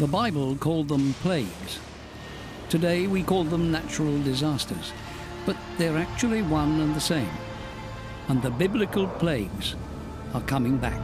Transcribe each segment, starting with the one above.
The Bible called them plagues. Today we call them natural disasters, but they're actually one and the same. And the biblical plagues are coming back.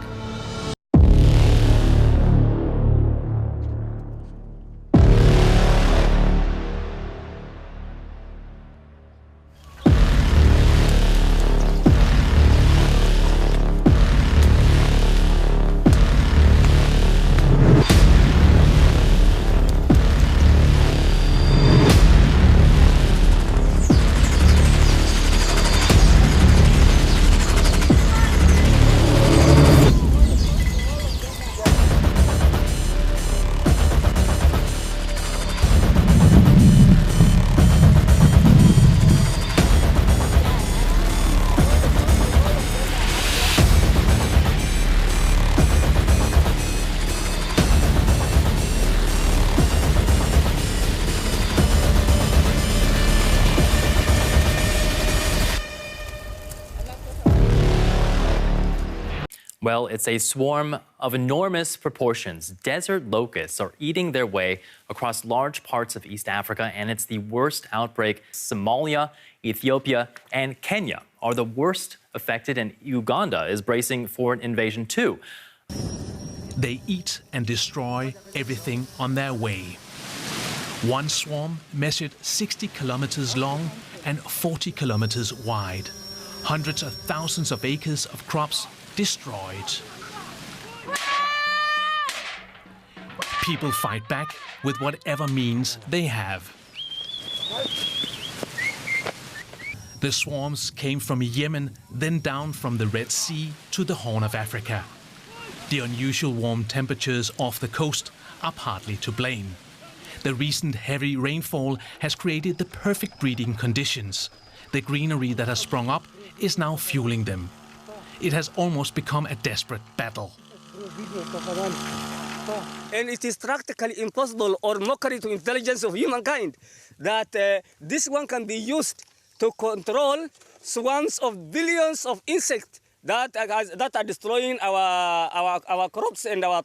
Well, it's a swarm of enormous proportions. Desert locusts are eating their way across large parts of East Africa, and it's the worst outbreak. Somalia, Ethiopia, and Kenya are the worst affected, and Uganda is bracing for an invasion too. They eat and destroy everything on their way. One swarm measured 60 kilometers long and 40 kilometers wide. Hundreds of thousands of acres of crops destroyed. People fight back with whatever means they have. The swarms came from Yemen, then down from the Red Sea to the Horn of Africa. The unusual warm temperatures off the coast are partly to blame. The recent heavy rainfall has created the perfect breeding conditions. The greenery that has sprung up is now fueling them. It has almost become a desperate battle. And it is practically impossible or mockery to intelligence of humankind that this one can be used to control swarms of billions of insects that are destroying our crops and our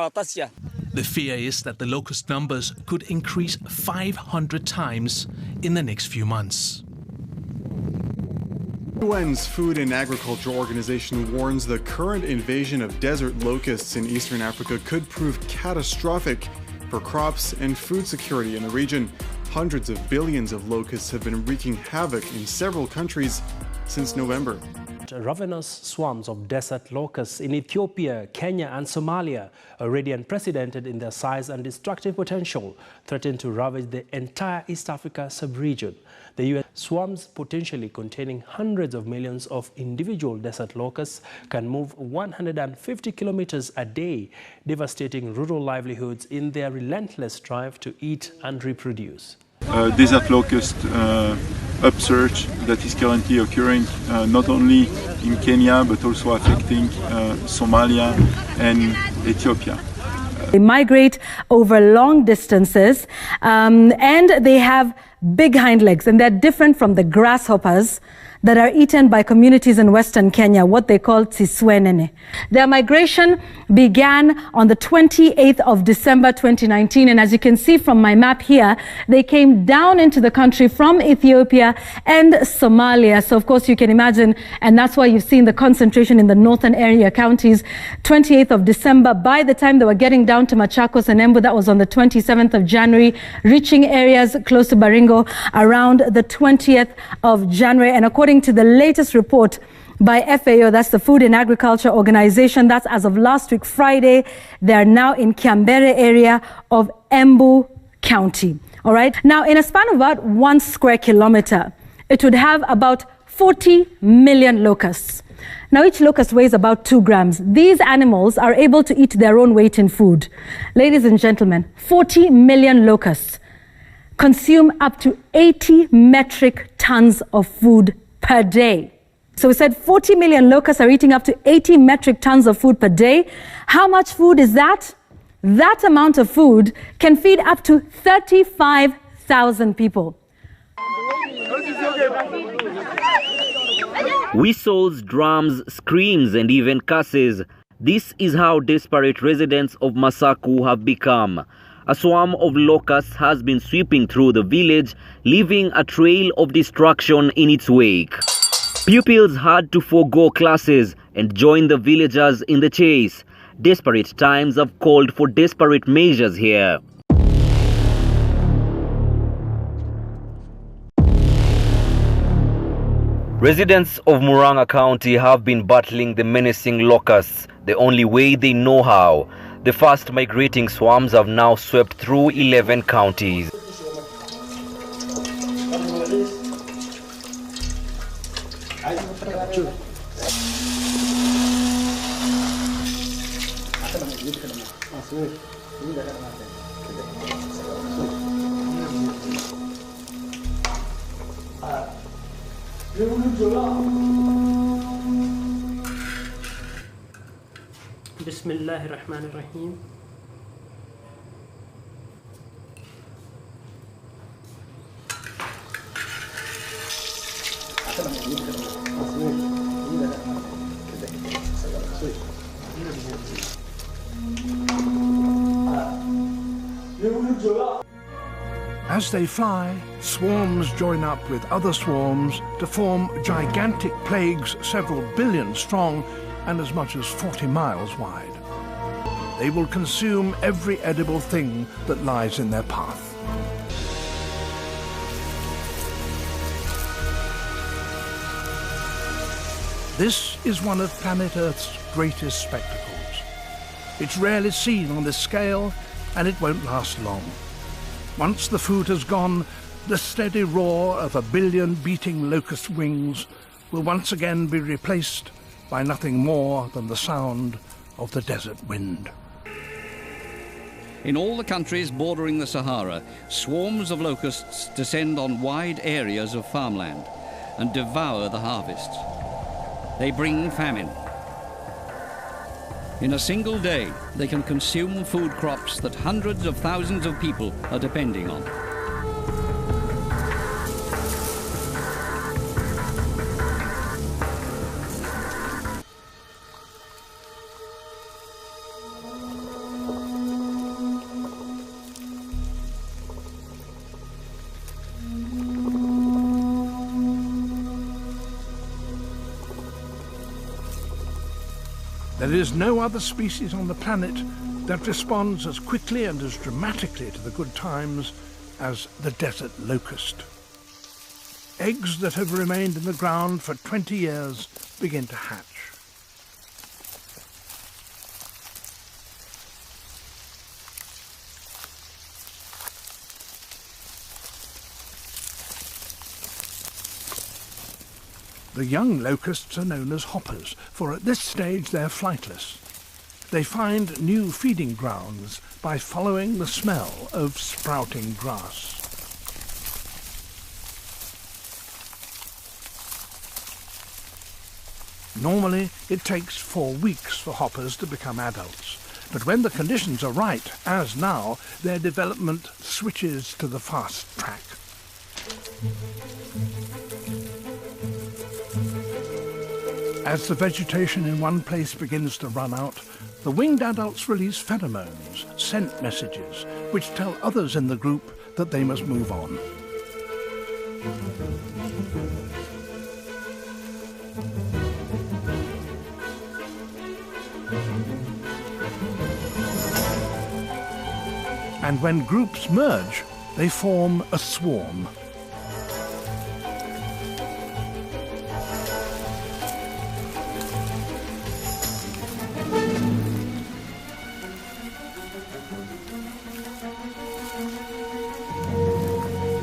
pasture. The fear is that the locust numbers could increase 500 times in the next few months. UN's Food and Agriculture Organization warns the current invasion of desert locusts in eastern Africa could prove catastrophic for crops and food security in the region. Hundreds of billions of locusts have been wreaking havoc in several countries since November. Ravenous swarms of desert locusts in Ethiopia, Kenya and Somalia, already unprecedented in their size and destructive potential, threaten to ravage the entire East Africa sub-region. The US swarms, potentially containing hundreds of millions of individual desert locusts, can move 150 kilometers a day, devastating rural livelihoods in their relentless drive to eat and reproduce. Desert locust upsurge that is currently occurring not only in Kenya but also affecting Somalia and Ethiopia. They migrate over long distances and they have big hind legs, and they're different from the grasshoppers that are eaten by communities in Western Kenya, what they call tsiswenene. Their migration began on the 28th of December 2019, and as you can see from my map here, they came down into the country from Ethiopia and Somalia. So of course you can imagine, and that's why you've seen the concentration in the northern area counties. 28th of December, by the time they were getting down to Machakos and Embu, that was on the 27th of January, reaching areas close to Baringo around the 20th of January. And according to the latest report by FAO, that's the Food and Agriculture Organization, that's as of last week, Friday, they are now in Kiambere area of Embu County. All right. Now, in a span of about 1 square kilometer, it would have about 40 million locusts. Now, each locust weighs about 2 grams. These animals are able to eat their own weight in food. Ladies and gentlemen, 40 million locusts consume up to 80 metric tons of food per day. So we said 40 million locusts are eating up to 80 metric tons of food per day. How much food is that? That amount of food can feed up to 35,000 people. Whistles, drums, screams, and even curses. This is how desperate residents of Masaku have become. A swarm of locusts has been sweeping through the village, leaving a trail of destruction in its wake. Pupils had to forego classes and join the villagers in the chase. Desperate times have called for desperate measures here. Residents of Murang'a County have been battling the menacing locusts the only way they know how. The fast migrating swarms have now swept through 11 counties. Bismillahirrahmanirrahim. As they fly, swarms join up with other swarms to form gigantic plagues several billion strong and as much as 40 miles wide. They will consume every edible thing that lies in their path. This is one of planet Earth's greatest spectacles. It's rarely seen on this scale, and it won't last long. Once the food has gone, the steady roar of a billion beating locust wings will once again be replaced by nothing more than the sound of the desert wind. In all the countries bordering the Sahara, swarms of locusts descend on wide areas of farmland and devour the harvests. They bring famine. In a single day, they can consume food crops that hundreds of thousands of people are depending on. There is no other species on the planet that responds as quickly and as dramatically to the good times as the desert locust. Eggs that have remained in the ground for 20 years begin to hatch. The young locusts are known as hoppers, for at this stage they're flightless. They find new feeding grounds by following the smell of sprouting grass. Normally, it takes 4 weeks for hoppers to become adults, but when the conditions are right, as now, their development switches to the fast track. As the vegetation in one place begins to run out, the winged adults release pheromones, scent messages, which tell others in the group that they must move on. And when groups merge, they form a swarm.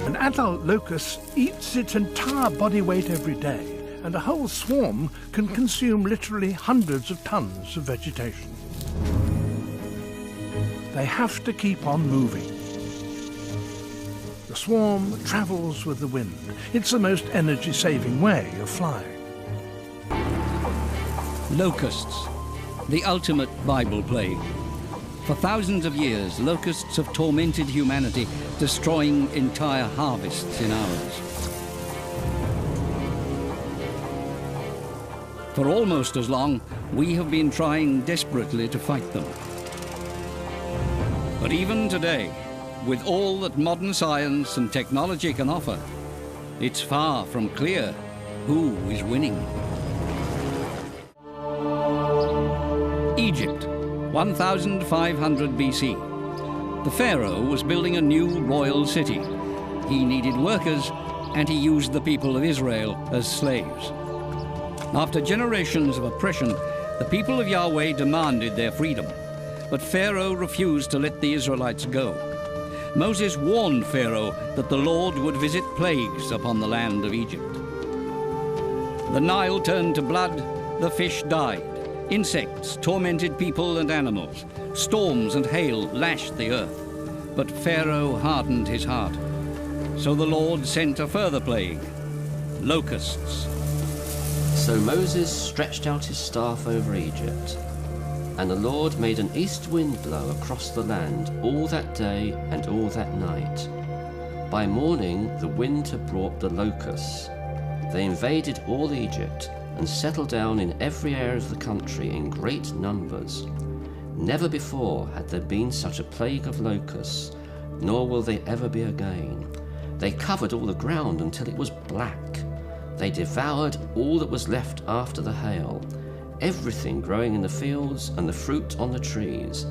An adult locust eats its entire body weight every day, and a whole swarm can consume literally hundreds of tons of vegetation. They have to keep on moving. The swarm travels with the wind. It's the most energy-saving way of flying. Locusts, the ultimate Bible plague. For thousands of years, locusts have tormented humanity, destroying entire harvests in hours. For almost as long, we have been trying desperately to fight them. But even today, with all that modern science and technology can offer, it's far from clear who is winning. Egypt, 1500 BC. The pharaoh was building a new royal city. He needed workers, and he used the people of Israel as slaves. After generations of oppression, the people of Yahweh demanded their freedom, but Pharaoh refused to let the Israelites go. Moses warned Pharaoh that the Lord would visit plagues upon the land of Egypt. The Nile turned to blood, the fish died, insects tormented people and animals, storms and hail lashed the earth, but Pharaoh hardened his heart. So the Lord sent a further plague, locusts. So Moses stretched out his staff over Egypt, and the Lord made an east wind blow across the land all that day and all that night. By morning the wind had brought the locusts. They invaded all Egypt and settled down in every area of the country in great numbers. Never before had there been such a plague of locusts, nor will they ever be again. They covered all the ground until it was black. They devoured all that was left after the hail, everything growing in the fields and the fruit on the trees.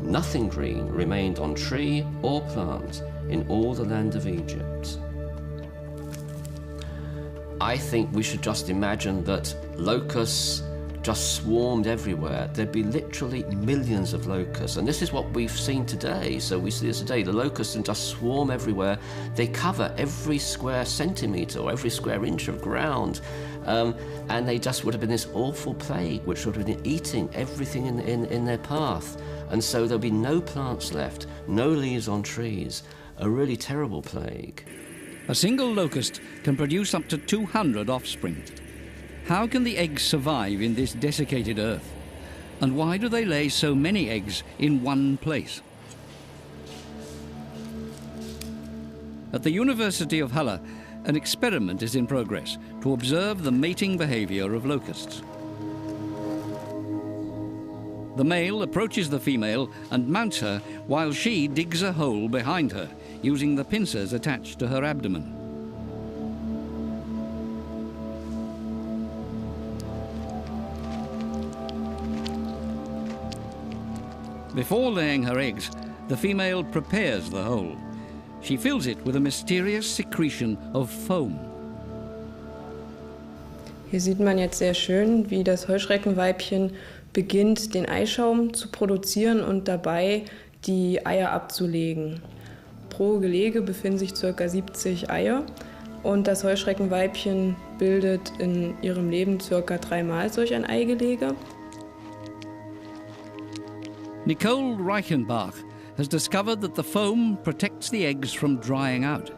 Nothing green remained on tree or plant in all the land of Egypt. I think we should just imagine that locusts just swarmed everywhere. There'd be literally millions of locusts, and this is what we've seen today. So we see this today, the locusts just swarm everywhere. They cover every square centimetre or every square inch of ground, and they just would have been this awful plague which would have been eating everything in their path. And so there'll be no plants left, no leaves on trees, a really terrible plague. A single locust can produce up to 200 offspring. How can the eggs survive in this desiccated earth? And why do they lay so many eggs in one place? At the University of Halle, an experiment is in progress to observe the mating behavior of locusts. The male approaches the female and mounts her while she digs a hole behind her, using the pincers attached to her abdomen. Before laying her eggs, the female prepares the hole. She fills it with a mysterious secretion of foam. Hier sieht man jetzt sehr schön, wie das Heuschreckenweibchen beginnt, den Eischaum zu produzieren und dabei die Eier abzulegen. Pro Gelege befinden sich ca. 70 Eier und das Heuschreckenweibchen bildet in ihrem Leben ca. 3-mal solch ein Eigelege. Nicole Reichenbach has discovered that the foam protects the eggs from drying out,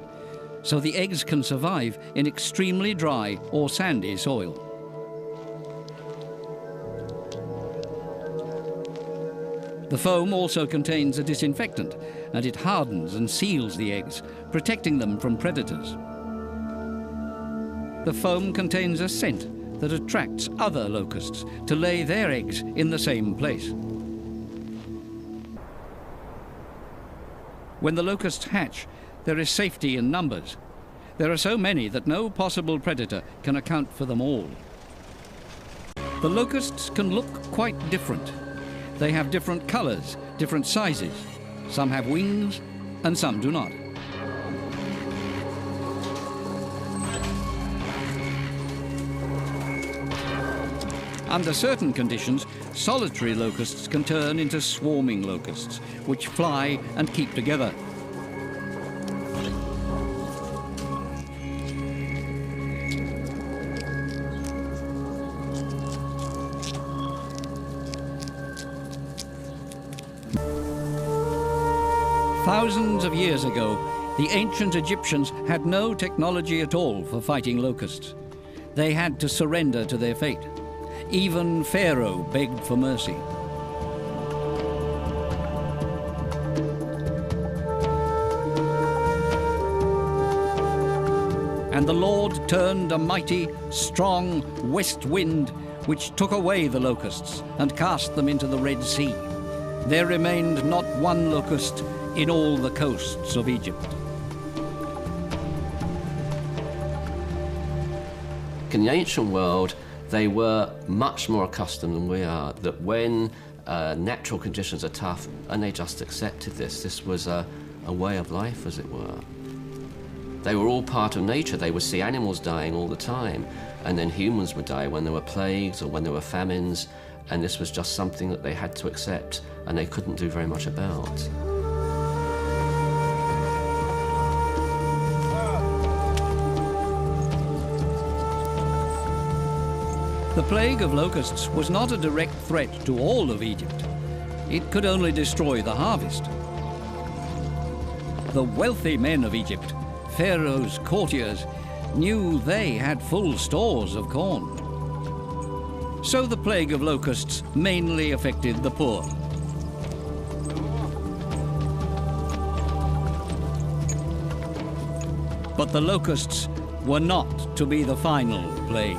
so the eggs can survive in extremely dry or sandy soil. The foam also contains a disinfectant, and it hardens and seals the eggs, protecting them from predators. The foam contains a scent that attracts other locusts to lay their eggs in the same place. When the locusts hatch, there is safety in numbers. There are so many that no possible predator can account for them all. The locusts can look quite different. They have different colors, different sizes. Some have wings and some do not. Under certain conditions, solitary locusts can turn into swarming locusts, which fly and keep together. Thousands of years ago, the ancient Egyptians had no technology at all for fighting locusts. They had to surrender to their fate. Even Pharaoh begged for mercy. And the Lord turned a mighty, strong west wind which took away the locusts and cast them into the Red Sea. There remained not one locust in all the coasts of Egypt. In the ancient world, they were much more accustomed than we are, that when natural conditions are tough, and they just accepted this. This was a way of life, as it were. They were all part of nature. They would see animals dying all the time, and then humans would die when there were plagues or when there were famines, and this was just something that they had to accept, and they couldn't do very much about. The plague of locusts was not a direct threat to all of Egypt. It could only destroy the harvest. The wealthy men of Egypt, Pharaoh's courtiers, knew they had full stores of corn. So the plague of locusts mainly affected the poor. But the locusts were not to be the final plague.